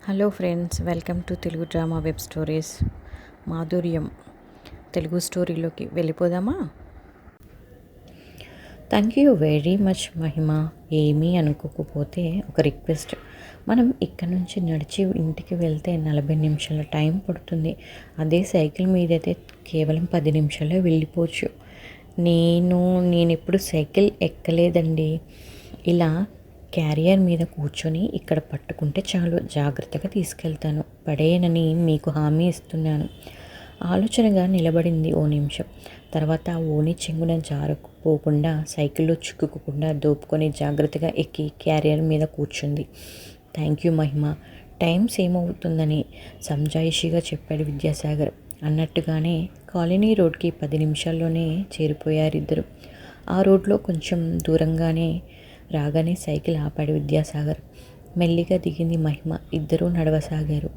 Hello friends, welcome to Telugu drama web stories. మాధుర్యం తెలుగు స్టోరీలోకి వెళ్ళిపోదామా? థ్యాంక్ యూ వెరీ మచ్ మహిమ. ఏమీ అనుకోకపోతే ఒక రిక్వెస్ట్. మనం ఇక్కడ నుంచి నడిచి ఇంటికి వెళ్తే 40 నిమిషాల టైం పడుతుంది. అదే సైకిల్ మీద అయితే కేవలం 10 నిమిషాల్లో వెళ్ళిపోవచ్చు. నేను ఎప్పుడు సైకిల్ ఎక్కలేదండి. ఇలా క్యారియర్ మీద కూర్చొని ఇక్కడ పట్టుకుంటే చాలు, జాగ్రత్తగా తీసుకెళ్తాను, పడేయనని మీకు హామీ ఇస్తున్నాను. ఆలోచనగా నిలబడింది ఓ నిమిషం. తర్వాత ఓని చెంగున జారుకుపోకుండా, సైకిల్లో చిక్కుకోకుండా దోపుకొని జాగ్రత్తగా ఎక్కి క్యారియర్ మీద కూర్చుంది. Thank you Mahima. Time same అవుతుందని సంజాయిషిగా చెప్పాడు విద్యాసాగర్. అన్నట్టుగానే కాలనీ రోడ్కి 10 నిమిషాల్లోనే చేరిపోయారిద్దరు. ఆ రోడ్లో కొంచెం దూరంగానే రాగానే సైకిల్ ఆపాడు విద్యాసాగర్. మెల్లిగా దిగింది మహిమ. ఇద్దరూ నడవసాగారు.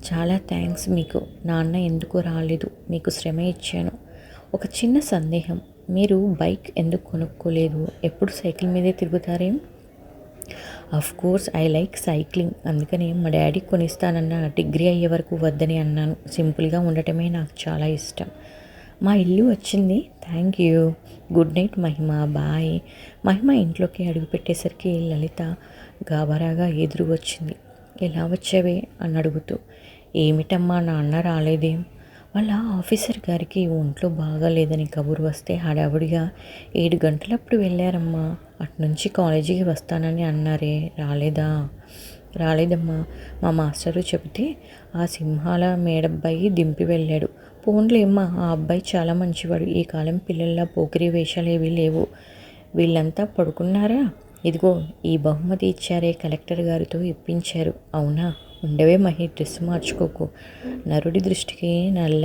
చాలా థ్యాంక్స్ మీకు. నాన్న ఎందుకు రాలేదు? మీకు శ్రమ ఇచ్చాను. ఒక చిన్న సందేహం, మీరు బైక్ ఎందుకు కొనుక్కోలేదు? ఎప్పుడు సైకిల్ మీదే తిరుగుతారేం? Of course I like cycling, అందుకని మా డాడీ కొనిస్తానన్న డిగ్రీ అయ్యే వరకు వద్దని అన్నాను. సింపుల్గా ఉండటమే నాకు చాలా ఇష్టం. మా ఇల్లు వచ్చింది. Thank you. Good night Mahima. Bye. Mahima ఇంట్లోకి అడుగుపెట్టేసరికి లలిత గాబరాగా ఎదురు వచ్చింది. ఎలా వచ్చావే అని అడుగుతూ. ఏమిటమ్మా, నాన్న రాలేదేం? వాళ్ళ ఆఫీసర్ గారికి ఒంట్లో బాగాలేదని కబురు వస్తే హడావుడిగా 7 గంటలప్పుడు వెళ్ళారమ్మా. అటునుంచి కాలేజీకి వస్తానని అన్నారే, రాలేదమ్మా. మా మాస్టరు చెబితే ఆ సింహాల మేడబ్బాయి దింపి వెళ్ళాడు. పోన్లేమ్మా, ఆ అబ్బాయి చాలా మంచివాడు. ఈ కాలం పిల్లల్లా పోకిరి వేషాలు ఏవీ లేవు. వీళ్ళంతా పడుకున్నారా? ఇదిగో ఈ బహుమతి ఇచ్చారే, కలెక్టర్ గారితో ఇప్పించారు. అవునా? ఉండవే మహి, డ్రెస్ మార్చుకోకు. నరుడి దృష్టికి నల్ల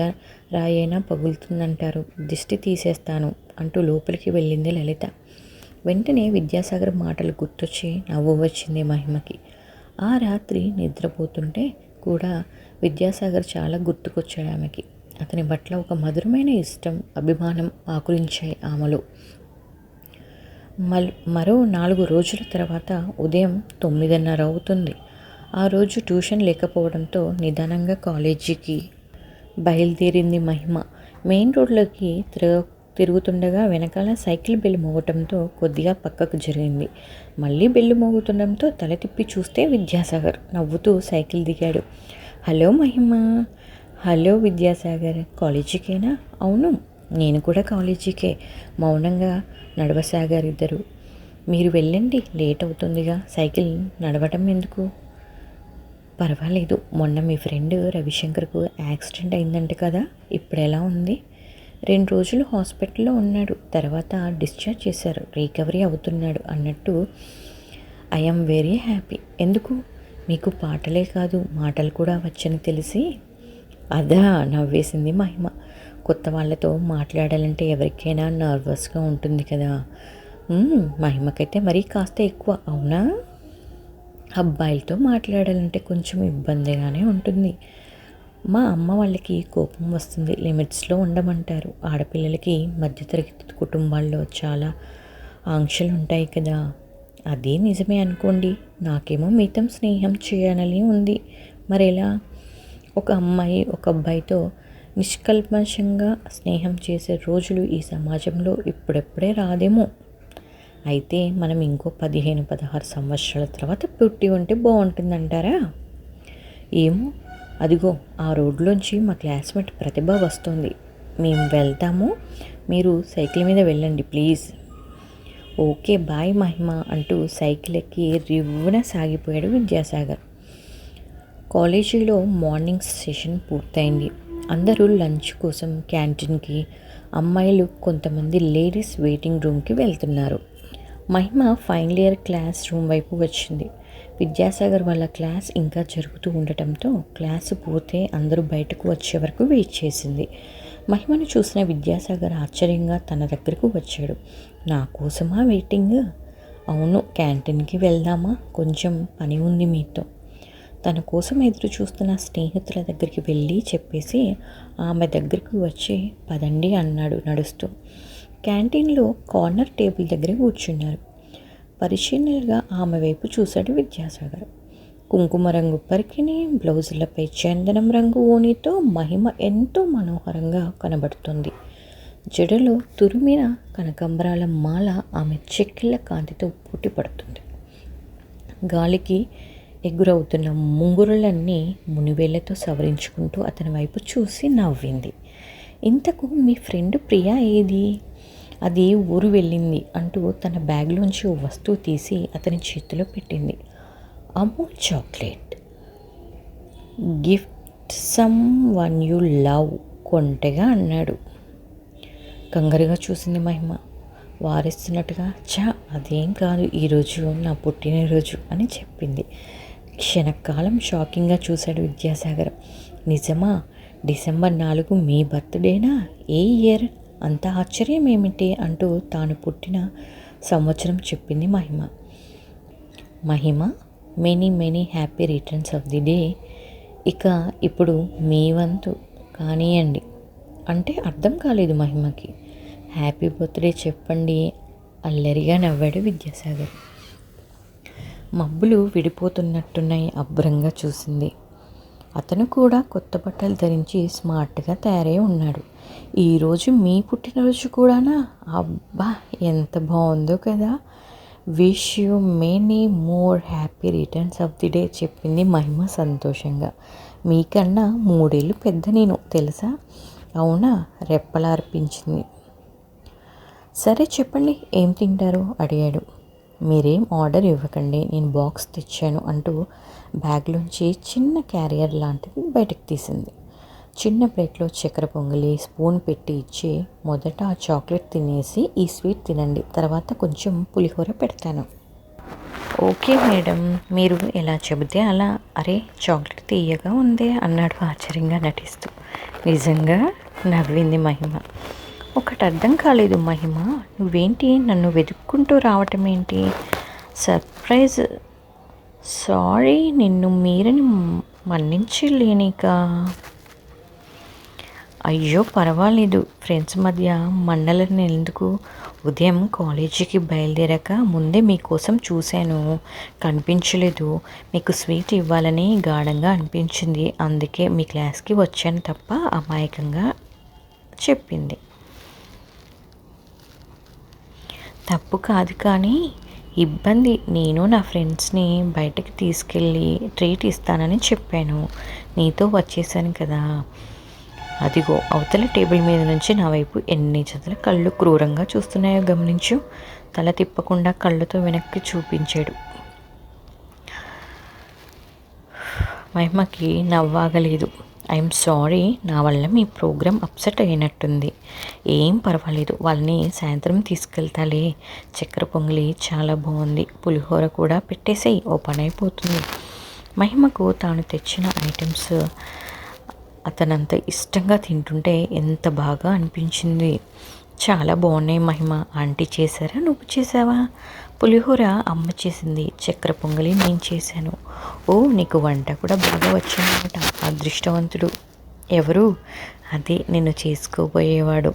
రాయైనా పగులుతుందంటారు. దిష్టి తీసేస్తాను అంటూ లోపలికి వెళ్ళింది లలిత. వెంటనే విద్యాసాగర్ మాటలు గుర్తొచ్చి నవ్వు వచ్చింది మహిమకి. ఆ రాత్రి నిద్రపోతుంటే కూడా విద్యాసాగర్ చాలా గుర్తుకొచ్చాడు ఆమెకి. అతని పట్ల ఒక మధురమైన ఇష్టం, అభిమానం ఆకులించాయి ఆమెలో. మరో 4 రోజుల తర్వాత ఉదయం 9:30 అవుతుంది. ఆ రోజు ట్యూషన్ లేకపోవడంతో నిదానంగా కాలేజీకి బయలుదేరింది మహిమ. మెయిన్ రోడ్లోకి తిరుగుతుండగా వెనకాల సైకిల్ బెల్లు మోగటంతో కొద్దిగా పక్కకు జరిగింది. మళ్ళీ బెల్లు మోగుతుండడంతో తల తిప్పి చూస్తే విద్యాసాగర్ నవ్వుతూ సైకిల్ దిగాడు. హలో మహిమ. హలో విద్యాసాగర్. కాలేజీకేనా? అవును, నేను కూడా కాలేజీకే. మౌనంగా నడవసాగారిద్దరు. మీరు వెళ్ళండి, లేట్ అవుతుందిగా. సైకిల్ నడవటం ఎందుకు? పర్వాలేదు. మొన్న మీ ఫ్రెండ్ రవిశంకర్కు యాక్సిడెంట్ అయిందంట కదా, ఇప్పుడు ఎలా ఉంది? 2 రోజులు హాస్పిటల్లో ఉన్నాడు, తర్వాత డిశ్చార్జ్ చేశారు, రికవరీ అవుతున్నాడు అన్నట్టు. I'm very happy. ఎందుకు? మీకు పాటలే కాదు మాటలు కూడా వచ్చని తెలిసి. అదా? నవ్వేసింది మహిమ. కొత్త వాళ్ళతో మాట్లాడాలంటే ఎవరికైనా నర్వస్గా ఉంటుంది కదా. మహిమకైతే మరీ కాస్త ఎక్కువ. అవునా? అబ్బాయిలతో మాట్లాడాలంటే కొంచెం ఇబ్బందిగానే ఉంటుంది. మా అమ్మ వాళ్ళకి కోపం వస్తుంది, లిమిట్స్లో ఉండమంటారు. ఆడపిల్లలకి మధ్యతరగతి కుటుంబాల్లో చాలా ఆంక్షలు ఉంటాయి కదా. అదే నిజమే అనుకోండి. నాకేమో మీతో స్నేహం చేయాలని ఉంది. మరెలా? ఒక అమ్మాయి ఒక అబ్బాయితో నిష్కల్మషంగా స్నేహం చేసే రోజులు ఈ సమాజంలో ఇప్పుడెప్పుడే రాదేమో. అయితే మనం ఇంకో 15-16 సంవత్సరాల తర్వాత పుట్టి ఉంటే బాగుంటుందంటారా? ఏమో. అదిగో ఆ రోడ్లోంచి మా క్లాస్మేట్ ప్రతిభ వస్తుంది. మేము వెళ్తాము, మీరు సైకిల్ మీద వెళ్ళండి ప్లీజ్. ఓకే బాయ్ మహిమ అంటూ సైకిల్ ఎక్కి రివ్వున సాగిపోయాడు విద్యాసాగర్. కాలేజీలో మార్నింగ్ సెషన్ పూర్తయింది. అందరూ లంచ్ కోసం క్యాంటీన్కి, అమ్మాయిలు కొంతమంది లేడీస్ వెయిటింగ్ రూమ్కి వెళ్తున్నారు. మహిమ ఫైనల్ ఇయర్ క్లాస్ రూమ్ వైపు వచ్చింది. విద్యాసాగర్ వాళ్ళ క్లాస్ ఇంకా జరుగుతూ ఉండటంతో క్లాసు పూర్తే అందరూ బయటకు వచ్చే వరకు వెయిట్ చేసింది. మహిమను చూసిన విద్యాసాగర్ ఆశ్చర్యంగా తన దగ్గరకు వచ్చాడు. నా కోసమా వెయిటింగ్? అవును, క్యాంటీన్కి వెళ్దామా? కొంచెం పని ఉంది మీతో. తన కోసం ఎదురు చూస్తున్న స్నేహితుల దగ్గరికి వెళ్ళి చెప్పేసి ఆమె దగ్గరికి వచ్చి పదండి అన్నాడు నడుస్తూ. క్యాంటీన్లో కార్నర్ టేబుల్ దగ్గర కూర్చున్నారు. పరిశీలనగా ఆమె వైపు చూశాడు విద్యాసాగర్. కుంకుమ రంగు పరికిణి, బ్లౌజులపై చందనం రంగు ఓణితో మహిమ ఎంతో మనోహరంగా కనబడుతుంది. జడలో తురిమిన కనకంబరాల మాల ఆమె చెక్కిళ్ళ కాంతితో పోటీపడుతుంది. గాలికి ఎగురవుతున్న ముంగురులన్నీ మునివేళ్లతో సవరించుకుంటూ అతని వైపు చూసి నవ్వింది. ఇంతకు మీ ఫ్రెండ్ ప్రియా ఏది? అది ఊరు వెళ్ళింది అంటూ తన బ్యాగ్లోంచి ఓ వస్తువు తీసి అతని చేతిలో పెట్టింది. Amul chocolate. Gift someone you love కొంటెగా అన్నాడు. కంగారుగా చూసింది మహిమ. వారిస్తున్నట్టుగా అదేం కాదు, ఈరోజు నా పుట్టినరోజు అని చెప్పింది. క్షణకాలం షాకింగ్గా చూశాడు విద్యాసాగర్. నిజమా? డిసెంబర్ 4 మీ బర్త్డేనా? ఏ ఇయర్? అంత ఆశ్చర్యం ఏమిటి అంటూ తాను పుట్టిన సంవత్సరం చెప్పింది Mahima. Many happy returns of the day. ఇక ఇప్పుడు మీ వంతు కానియండి అంటే అర్థం కాలేదు మహిమకి. హ్యాపీ బర్త్డే చెప్పండి అల్లరిగా నవ్వాడు విద్యాసాగర్. మబ్బులు విడిపోతున్నట్టున్నాయి అబ్బరంగా చూసింది. అతను కూడా కొత్త బట్టలు ధరించి స్మార్ట్గా తయారై ఉన్నాడు. ఈరోజు మీ పుట్టినరోజు కూడానా? అబ్బా ఎంత బాగుందో కదా. Wish you many more happy returns of the day చెప్పింది మహిమ సంతోషంగా. మీకన్నా 3 ఏళ్ళు పెద్ద నేను తెలుసా? అవునా? రెప్పలార్పించింది. సరే చెప్పండి, ఏం తింటారు అడిగాడు. మీరేం ఆర్డర్ ఇవ్వకండి, నేను బాక్స్ తెచ్చాను అంటూ బ్యాగ్లోంచి చిన్న క్యారియర్ లాంటిది బయటకు తీసింది. చిన్న ప్లేట్లో చక్కెర పొంగలి స్పూన్ పెట్టి ఇచ్చి, మొదట ఆ చాక్లెట్ తినేసి ఈ స్వీట్ తినండి, తర్వాత కొంచెం పులిహోర పెడతాను. ఓకే మేడం, మీరు ఎలా చెబితే అలా. అరే చాక్లెట్ తీయగా ఉందే అన్నాడు ఆశ్చర్యంగా నటిస్తూ. నిజంగా నవ్వింది మహిమ. ఒకటి అర్థం కాలేదు మహిమ, నువ్వేంటి నన్ను వెతుక్కుంటూ రావటం ఏంటి? సర్ప్రైజ్. సారీ, నిన్ను మీరని మన్నించలేనిక. అయ్యో పర్వాలేదు, ఫ్రెండ్స్ మధ్య మండలని ఎందుకు? ఉదయం కాలేజీకి బయలుదేరాక ముందే మీకోసం చూశాను, కనిపించలేదు. మీకు స్వీట్ ఇవ్వాలని గాఢంగా అనిపించింది, అందుకే మీ క్లాస్కి వచ్చాను తప్ప అమాయకంగా చెప్పింది. తప్పు కాదు కానీ ఇబ్బంది. నేను నా ఫ్రెండ్స్ని బయటకు తీసుకెళ్ళి ట్రీట్ ఇస్తానని చెప్పాను, నీతో వచ్చేసాను కదా. అదిగో అవతల టేబుల్ మీద నుంచి నా వైపు ఎన్ని జతల కళ్ళు క్రూరంగా చూస్తున్నాయో గమనించు. తల తిప్పకుండా కళ్ళతో వెనక్కి చూపించాడు. మహిమకి నవ్వాగలేదు. ఐఎమ్ సారీ, నా వల్ల మీ ప్రోగ్రామ్ అప్సెట్ అయినట్టుంది. ఏం పర్వాలేదు, వాళ్ళని సాయంత్రం తీసుకెళ్తాలే. చక్కెర పొంగలి చాలా బాగుంది, పులిహోర కూడా పెట్టేసేయి, ఓ పని అయిపోతుంది. మహిమకు తాను తెచ్చిన ఐటమ్స్ అతనంత ఇష్టంగా తింటుంటే ఎంత బాగా అనిపించింది. చాలా బాగున్నాయి మహిమ. ఆంటీ చేశారా, నువ్వు చేసావా? పులిహోర అమ్మ చేసింది, చక్కెర పొంగలి నేను చేశాను. ఓ, నీకు వంట కూడా బాగా వచ్చానమాట, అదృష్టవంతుడు. ఎవరు? అదే నిన్ను చేసుకోబోయేవాడు.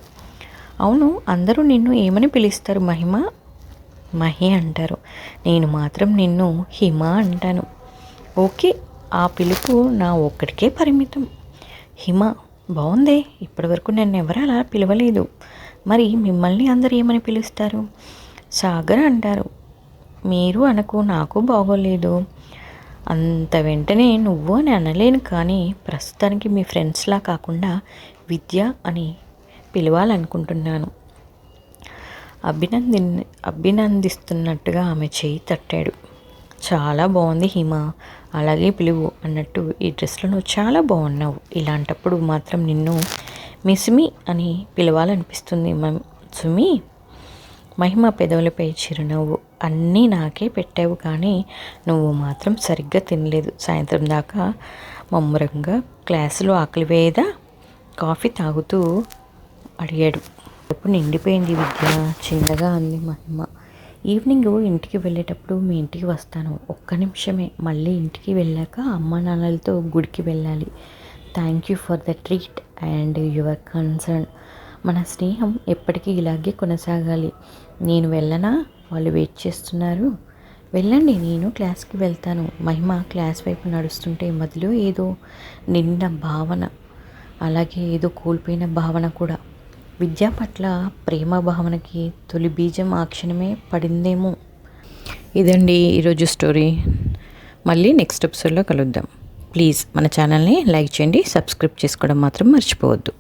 అవును, అందరూ నిన్ను ఏమని పిలుస్తారు మహిమ? మహి అంటారు. నేను మాత్రం నిన్ను హిమ అంటాను. ఓకే, ఆ పిలుపు నా ఒక్కడికే పరిమితం. హిమ బాగుందే, ఇప్పటివరకు నన్ను ఎవరు అలా పిలవలేదు. మరి మిమ్మల్ని అందరూ ఏమని పిలుస్తారు? సాగర్ అంటారు. మీరు అనకు, నాకు బాగోలేదు. అంత వెంటనే నువ్వు అని అనలేను, కానీ ప్రస్తుతానికి మీ ఫ్రెండ్స్లా కాకుండా విద్య అని పిలవాలనుకుంటున్నాను. అభినందిస్తున్నట్టుగా ఆమె చేయి తట్టాడు. చాలా బాగుంది హిమ, అలాగే పిలువు అన్నట్టు ఈ డ్రెస్లో నువ్వు చాలా బాగున్నావు. ఇలాంటప్పుడు మాత్రం నిన్ను మిస్మి అని పిలవాలనిపిస్తుంది. సుమి. మహిమ పెదవులపై చిరునవ్వు. అన్నీ నాకే పెట్టావు, కానీ నువ్వు మాత్రం సరిగ్గా తినలేదు. సాయంత్రం దాకా మమ్మరంగా క్లాసులో ఆకలి వేయదా? కాఫీ తాగుతూ అడిగాడు. ఇప్పుడు నిండిపోయింది విద్య, చిన్నగా అంది మహిమ. ఈవినింగ్ ఇంటికి వెళ్ళేటప్పుడు మీ ఇంటికి వస్తాను, ఒక్క నిమిషమే. మళ్ళీ ఇంటికి వెళ్ళాక అమ్మ నాన్నలతో గుడికి వెళ్ళాలి. Thank you for the treat and your concern. మన స్నేహం ఎప్పటికీ ఇలాగే కొనసాగాలి. నేను వెళ్ళనా? వాళ్ళు వెయిట్ చేస్తున్నారు. వెళ్ళండి, నేను క్లాస్కి వెళ్తాను. మహిమ క్లాస్ వైపు నడుస్తుంటే మధ్యలో ఏదో నిండిన భావన, అలాగే ఏదో కోల్పోయిన భావన కూడా. విద్య పట్ల ప్రేమ భావనకి తొలి బీజం ఆ క్షణమే పడిందేమో. ఇదండి ఈరోజు స్టోరీ. మళ్ళీ నెక్స్ట్ ఎపిసోడ్లో కలుద్దాం. ప్లీజ్ మన ఛానల్ని లైక్ చేయండి, సబ్స్క్రైబ్ చేసుకోవడం మాత్రం మర్చిపోవద్దు.